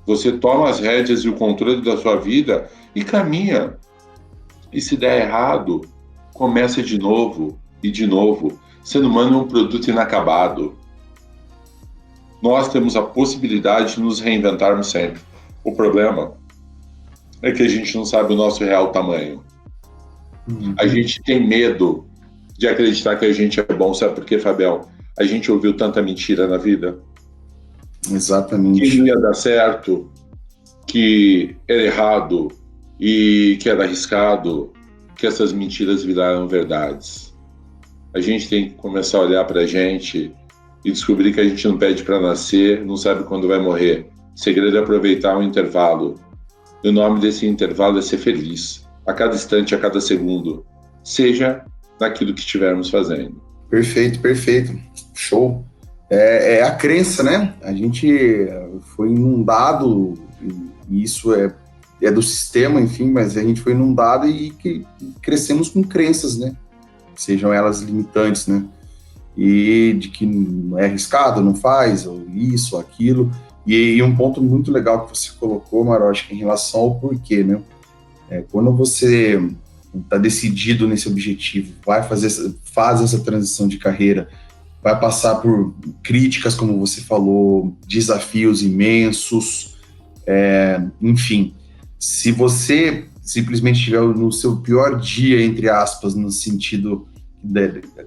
Você toma as rédeas e o controle da sua vida e caminha. E se der errado, começa de novo e de novo. Ser humano é um produto inacabado. Nós temos a possibilidade de nos reinventarmos sempre. O problema é que a gente não sabe o nosso real tamanho. A gente tem medo de acreditar que a gente é bom. Sabe por quê, Fabião? A gente ouviu tanta mentira na vida. Exatamente. Que não ia dar certo, que era errado e que era arriscado, que essas mentiras viraram verdades. A gente tem que começar a olhar para a gente e descobrir que a gente não pede para nascer, não sabe quando vai morrer. O segredo é aproveitar o intervalo. E o nome desse intervalo é ser feliz. a cada instante, a cada segundo, seja naquilo que estivermos fazendo. Perfeito, perfeito. Show. É a crença, né? A gente foi inundado, e isso é do sistema, enfim, mas a gente foi inundado e que crescemos com crenças, né? Sejam elas limitantes, né? E de que não é arriscado, não faz, ou isso, ou aquilo. E um ponto muito legal que você colocou, Marocha, em relação ao porquê, né? Quando você está decidido nesse objetivo, faz essa transição de carreira, vai passar por críticas, como você falou, desafios imensos, enfim. Se você simplesmente estiver no seu pior dia, entre aspas, no sentido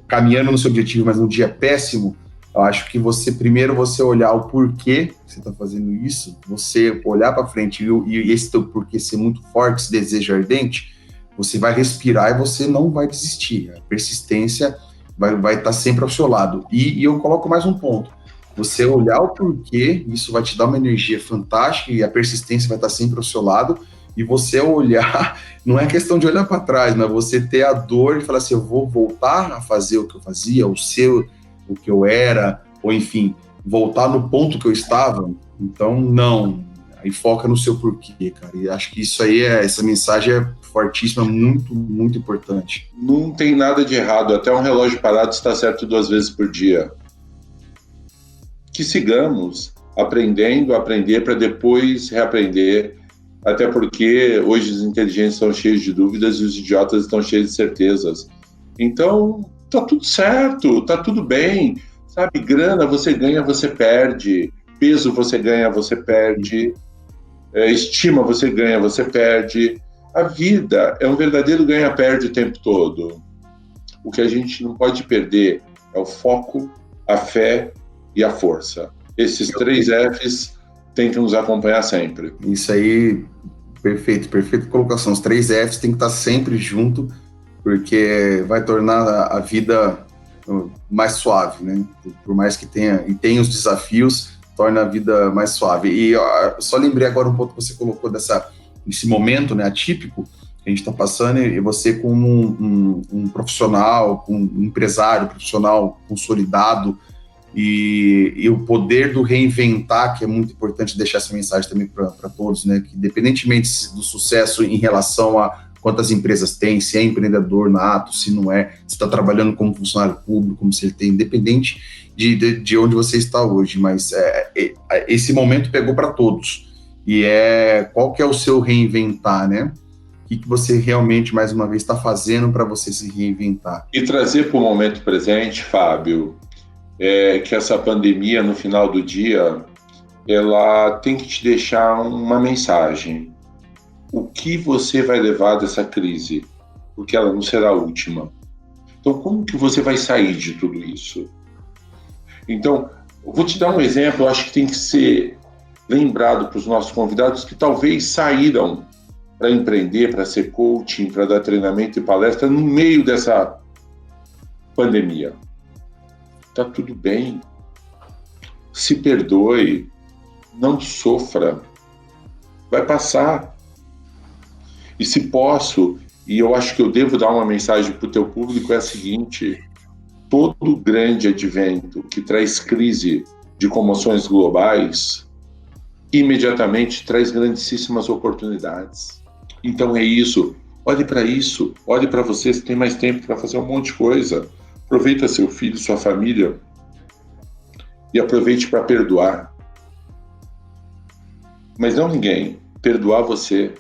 caminhando no seu objetivo, mas num dia péssimo, eu acho que primeiro você olhar o porquê que você está fazendo isso, você olhar para frente e esse teu porquê ser muito forte, esse desejo ardente, você vai respirar e você não vai desistir. A persistência vai estar sempre ao seu lado. E eu coloco mais um ponto. Você olhar o porquê, isso vai te dar uma energia fantástica e a persistência vai estar sempre ao seu lado. E você olhar, não é questão de olhar para trás, mas você ter a dor e falar assim, eu vou voltar a fazer o que eu fazia, ou ser o que eu era, ou enfim, voltar no ponto que eu estava. Então, não. Aí foca no seu porquê, cara. E acho que essa mensagem é fortíssima, muito, muito importante. Não tem nada de errado, até um relógio parado está certo 2 vezes por dia. Que sigamos aprender para depois reaprender, até porque hoje os inteligentes estão cheios de dúvidas e os idiotas estão cheios de certezas. Então, tá tudo certo, tá tudo bem, sabe? Grana você ganha, você perde. Peso você ganha, você perde. Estima você ganha, você perde. A vida é um verdadeiro ganha-perde o tempo todo. O que a gente não pode perder é o foco, a fé e a força. Esses 3 Fs têm que nos acompanhar sempre. Isso aí, perfeita colocação. Os 3 Fs têm que estar sempre junto, porque vai tornar a vida mais suave, né? Por mais que tenha os desafios, torna a vida mais suave. E só lembrei agora um ponto que você colocou nesse momento, né, atípico que a gente está passando, e você como um profissional, um empresário profissional consolidado, e o poder do reinventar, que é muito importante deixar essa mensagem também para todos, né, que independentemente do sucesso em relação a quantas empresas tem, se é empreendedor nato, se não é, se está trabalhando como funcionário público, como se ele tem, independente de onde você está hoje, mas esse momento pegou para todos, e qual que é o seu reinventar, né? O que você realmente, mais uma vez, está fazendo para você se reinventar? E trazer para o momento presente, Fábio, que essa pandemia, no final do dia, ela tem que te deixar uma mensagem. O que você vai levar dessa crise? Porque ela não será a última. Então, como que você vai sair de tudo isso? Então, eu vou te dar um exemplo, eu acho que tem que ser lembrado para os nossos convidados que talvez saíram para empreender, para ser coaching, para dar treinamento e palestra no meio dessa pandemia. Tá tudo bem. Se perdoe. Não sofra. Vai passar. E se posso, e eu acho que eu devo dar uma mensagem para o teu público, é a seguinte: todo grande advento que traz crise de comoções globais, imediatamente traz grandíssimas oportunidades. Então é isso. Olhe para isso. Olhe para você, se tem mais tempo para fazer um monte de coisa. Aproveita seu filho, sua família e aproveite para perdoar. Mas não ninguém. Perdoar você.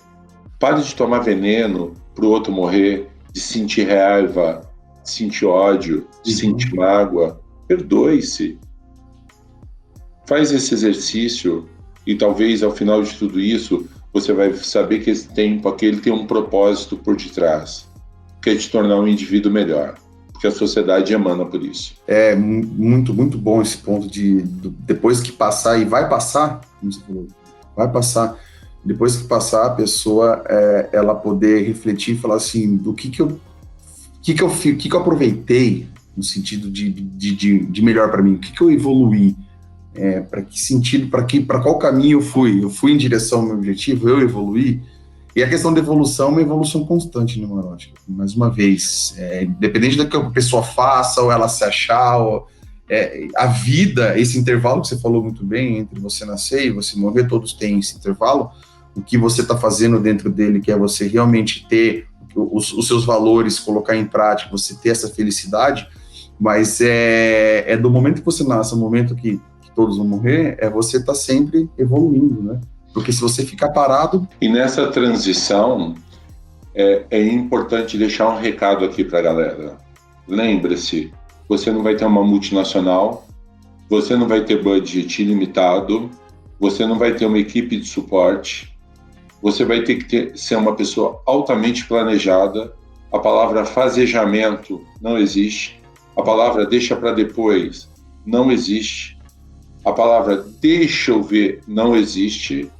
Pare de tomar veneno para o outro morrer, de sentir raiva, de sentir ódio, de sentir mágoa. Perdoe-se. Faz esse exercício e talvez ao final de tudo isso você vai saber que esse tempo aqui ele tem um propósito por detrás, que é te tornar um indivíduo melhor. Que a sociedade emana por isso. É muito, muito bom esse ponto depois que passar, e vai passar, como você falou, vai passar, depois que passar, a pessoa, ela poder refletir e falar assim, do que eu aproveitei, no sentido de melhor para mim, o que eu evoluí, para que sentido, para qual caminho eu fui em direção ao meu objetivo, eu evoluí. E a questão da evolução é uma evolução constante, né, Marotti? Mais uma vez, independente do que a pessoa faça, ou ela se achar, a vida, esse intervalo que você falou muito bem, entre você nascer e você morrer, todos têm esse intervalo. O que você está fazendo dentro dele, que é você realmente ter os seus valores, colocar em prática, você ter essa felicidade, mas do momento que você nasce, ao momento que todos vão morrer, você está sempre evoluindo, né? Porque se você ficar parado... E nessa transição, é importante deixar um recado aqui para a galera. Lembre-se, você não vai ter uma multinacional, você não vai ter budget ilimitado, você não vai ter uma equipe de suporte, você vai ter que ser uma pessoa altamente planejada. A palavra fazejamento não existe, a palavra deixa para depois não existe, a palavra deixa eu ver não existe,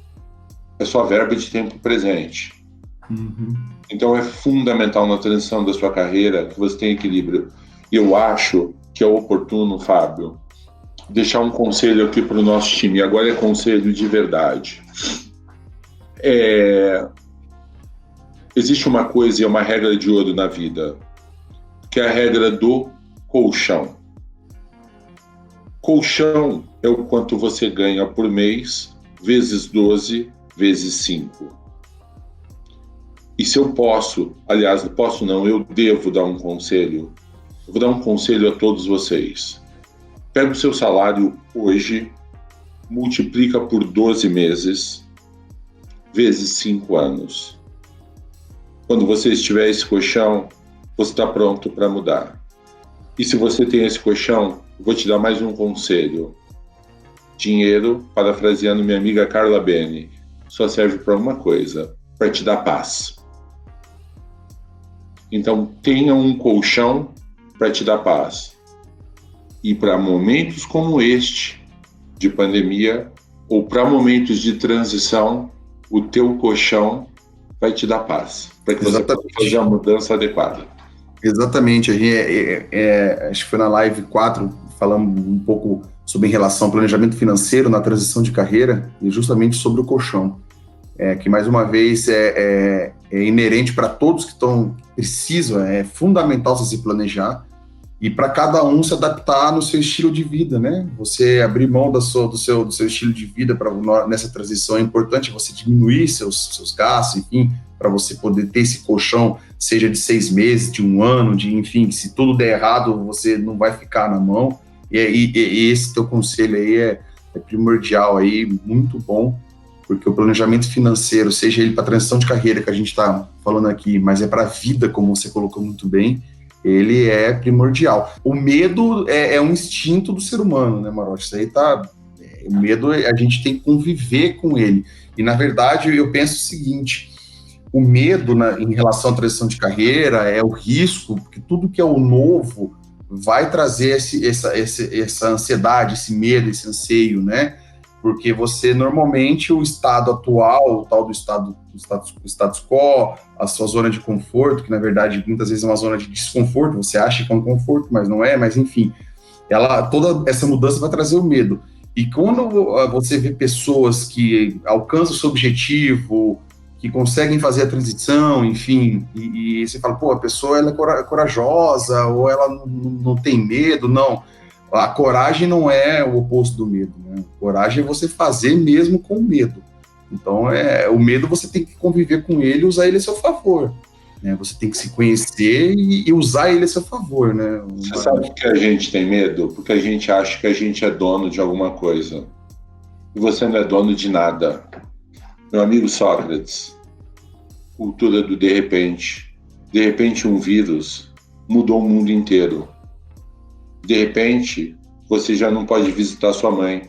é só verbo de tempo presente. Uhum. Então é fundamental na transição da sua carreira que você tenha equilíbrio. E eu acho que é oportuno, Fábio, deixar um conselho aqui para o nosso time. Agora é conselho de verdade. Existe uma coisa e uma regra de ouro na vida, que é a regra do colchão. Colchão é o quanto você ganha por mês, vezes 12, vezes 5. E se eu posso, aliás, posso não, eu devo dar um conselho. Eu vou dar um conselho a todos vocês. Pega o seu salário hoje, multiplica por 12 meses, vezes 5 anos. Quando você estiver esse colchão, você está pronto para mudar. E se você tem esse colchão, eu vou te dar mais um conselho. Dinheiro, parafraseando minha amiga Carla Bene, só serve para uma coisa, para te dar paz. Então, tenha um colchão para te dar paz. E para momentos como este, de pandemia, ou para momentos de transição, o teu colchão vai te dar paz, para que você possa fazer a mudança adequada. Exatamente. Acho que foi na live 4, falamos um pouco sobre em relação ao planejamento financeiro na transição de carreira, e justamente sobre o colchão. Que mais uma vez é inerente para todos que precisam, é fundamental você se planejar e para cada um se adaptar no seu estilo de vida, né? Você abrir mão do seu estilo de vida nessa transição é importante, você diminuir seus gastos, enfim, para você poder ter esse colchão, seja de 6 meses, de 1 ano, enfim, se tudo der errado, você não vai ficar na mão. E esse teu conselho aí é primordial aí, muito bom. Porque o planejamento financeiro, seja ele para transição de carreira, que a gente está falando aqui, mas é para a vida, como você colocou muito bem, ele é primordial. O medo é um instinto do ser humano, né, Marotti? Isso aí o medo, a gente tem que conviver com ele. E, na verdade, eu penso o seguinte, o medo em relação à transição de carreira é o risco, porque tudo que é o novo vai trazer essa ansiedade, esse medo, esse anseio, né? Porque você, normalmente, o estado atual, o tal do status quo, a sua zona de conforto, que na verdade muitas vezes é uma zona de desconforto, você acha que é um conforto, mas não é, mas enfim, toda essa mudança vai trazer o medo. E quando você vê pessoas que alcançam o seu objetivo, que conseguem fazer a transição, enfim, e você fala, pô, a pessoa ela é corajosa, ou ela não tem medo, não. A coragem não é o oposto do medo, né? Coragem é você fazer mesmo com medo. Então, o medo você tem que conviver com ele e usar ele a seu favor, né? Você tem que se conhecer e usar ele a seu favor, né? Você sabe por que a gente tem medo? Porque a gente acha que a gente é dono de alguma coisa. E você não é dono de nada. Meu amigo Sócrates, cultura do de repente. De repente, um vírus mudou o mundo inteiro. De repente, você já não pode visitar sua mãe.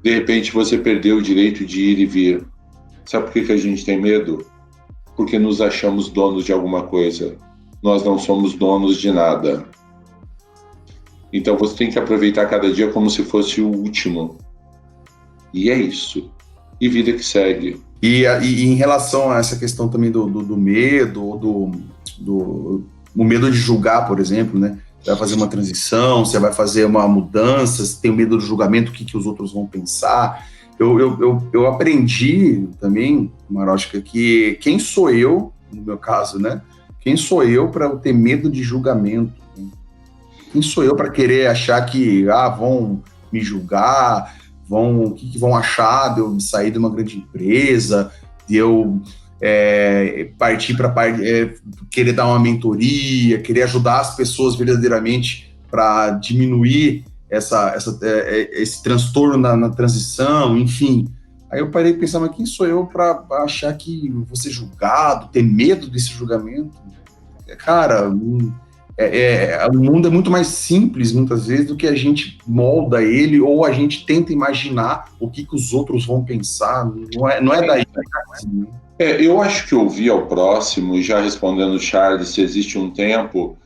De repente, você perdeu o direito de ir e vir. Sabe por que a gente tem medo? Porque nos achamos donos de alguma coisa. Nós não somos donos de nada. Então, você tem que aproveitar cada dia como se fosse o último. E é isso. E vida que segue. E em relação a essa questão também do medo, o medo de julgar, por exemplo, né? Você vai fazer uma transição, você vai fazer uma mudança, você tem o medo do julgamento, o que os outros vão pensar. eu aprendi também, Marótica, que quem sou eu, no meu caso, né? Quem sou eu para ter medo de julgamento? Quem sou eu para querer achar que vão me julgar, o que vão achar de eu sair de uma grande empresa, de eu partir para querer dar uma mentoria, querer ajudar as pessoas verdadeiramente para diminuir esse transtorno na transição, enfim. Aí eu parei de pensar, mas quem sou eu para achar que vou ser julgado, ter medo desse julgamento? Cara, o mundo é muito mais simples, muitas vezes, do que a gente molda ele ou a gente tenta imaginar o que os outros vão pensar. Não é daí. Eu acho que ouvir ao próximo, e já respondendo o Charles, se existe um tempo,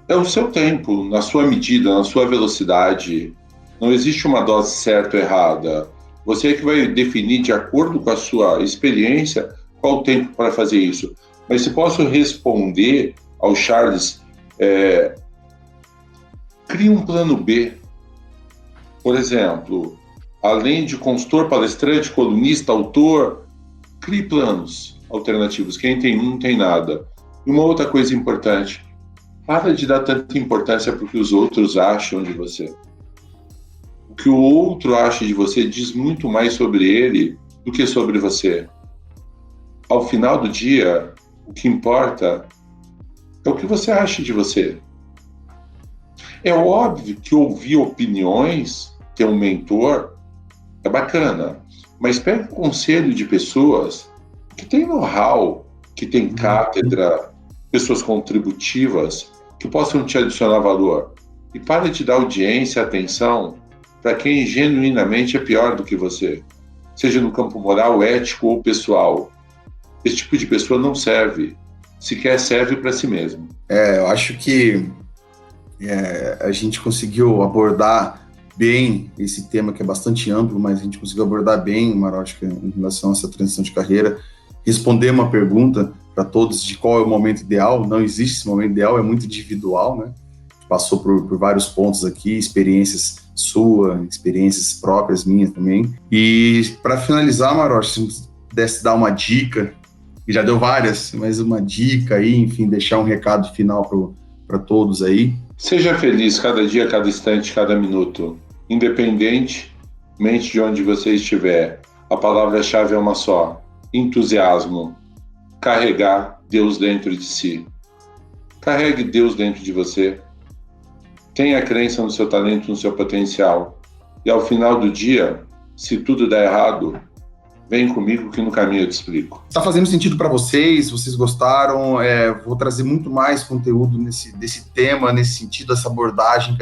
é o seu tempo, na sua medida, na sua velocidade. Não existe uma dose certa ou errada. Você é que vai definir, de acordo com a sua experiência, qual o tempo para fazer isso. Mas se posso responder ao Charles, crie um plano B. Por exemplo, além de consultor, palestrante, colunista, autor, crie planos alternativos. Quem tem um, não tem nada. E uma outra coisa importante, para de dar tanta importância para o que os outros acham de você. O que o outro acha de você diz muito mais sobre ele do que sobre você. Ao final do dia, o que importa é o que você acha de você. É óbvio que ouvir opiniões, ter um mentor, é bacana, mas pegue um conselho de pessoas que têm know-how, que têm cátedra, pessoas contributivas, que possam te adicionar valor. E pare de dar audiência e atenção para quem genuinamente é pior do que você, seja no campo moral, ético ou pessoal. Esse tipo de pessoa não serve, sequer serve para si mesmo. Eu acho que a gente conseguiu abordar bem esse tema, que é bastante amplo, mas a gente conseguiu abordar bem, Marótica, em relação a essa transição de carreira, responder uma pergunta para todos de qual é o momento ideal. Não existe esse momento ideal, é muito individual, né? Passou por vários pontos aqui, experiências suas, experiências próprias minhas também. E para finalizar, Marótica, se você pudesse dar uma dica, e já deu várias, mas uma dica aí, enfim, deixar um recado final para todos aí. Seja feliz cada dia, cada instante, cada minuto. Independentemente de onde você estiver, a palavra-chave é uma só: entusiasmo. Carregar Deus dentro de si. Carregue Deus dentro de você. Tenha crença no seu talento, no seu potencial. E ao final do dia, se tudo der errado, vem comigo que no caminho eu te explico. Está fazendo sentido para vocês? Vocês gostaram? Vou trazer muito mais conteúdo desse tema, nesse sentido, essa abordagem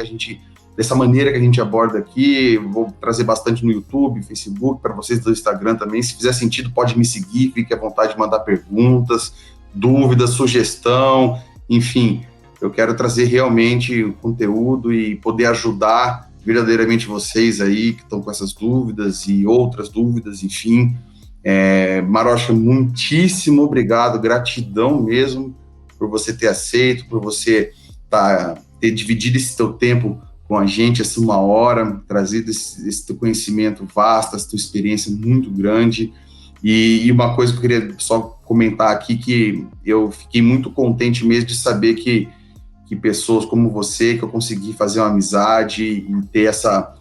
dessa maneira que a gente aborda aqui. Vou trazer bastante no YouTube, Facebook, para vocês do Instagram também. Se fizer sentido, pode me seguir, fique à vontade de mandar perguntas, dúvidas, sugestão, enfim. Eu quero trazer realmente conteúdo e poder ajudar verdadeiramente vocês aí que estão com essas dúvidas e outras dúvidas, enfim. Marótica, muitíssimo obrigado, gratidão mesmo por você ter aceito, por você ter dividido esse teu tempo com a gente, essa 1 hora, trazido esse teu conhecimento vasto, essa tua experiência muito grande. E uma coisa que eu queria só comentar aqui, que eu fiquei muito contente mesmo de saber que pessoas como você, que eu consegui fazer uma amizade e ter essa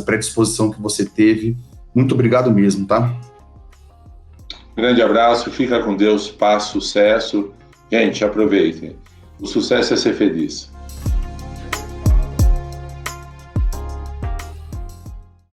predisposição que você teve. Muito obrigado mesmo, tá? Grande abraço, fica com Deus, paz, sucesso. Gente, aproveitem. O sucesso é ser feliz.